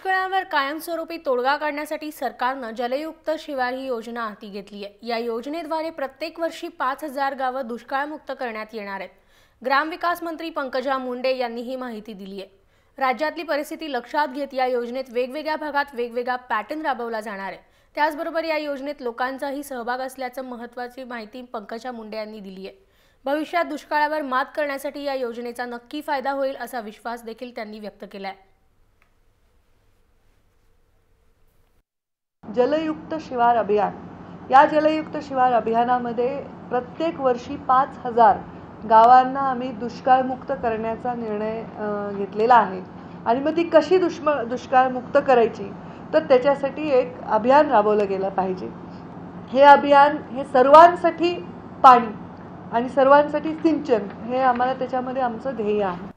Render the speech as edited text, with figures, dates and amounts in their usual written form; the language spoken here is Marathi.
दुष्काळावर कायमस्वरूपी तोडगा काढण्यासाठी सरकारनं जलयुक्त शिवार ही योजना हाती घेतली आहे। या योजनेद्वारे प्रत्येक वर्षी 5,000 गावं दुष्काळमुक्त करण्यात येणार आहेत। ग्रामविकास मंत्री पंकजा मुंडे यांनी ही माहिती दिली आहे। राज्यातली परिस्थिती लक्षात घेत या योजनेत वेगवेगळ्या भागात वेगवेगळा पॅटर्न राबवला जाणार आहे। त्याचबरोबर या योजनेत लोकांचाही सहभाग असल्याचं महत्त्वाची माहिती पंकजा मुंडे यांनी दिली आहे। भविष्यात दुष्काळावर मात करण्यासाठी या योजनेचा नक्की फायदा होईल असा विश्वास देखील त्यांनी व्यक्त केला आहे। जलयुक्त शिवार अभियान, या जलयुक्त शिवार अभियानामध्ये प्रत्येक वर्षी 5,000 गावांना आम्ही दुष्काळमुक्त करण्याचा निर्णय घेतलेला आहे। आणि मग ती कशी दुष्काळमुक्त करायची, तर त्याच्यासाठी एक अभियान राबवलं गेलं पाहिजे। हे अभियान हे सर्वांसाठी पाणी आणि सर्वांसाठी सिंचन हे आम्हाला त्याच्यामध्ये आमचं ध्येय आहे।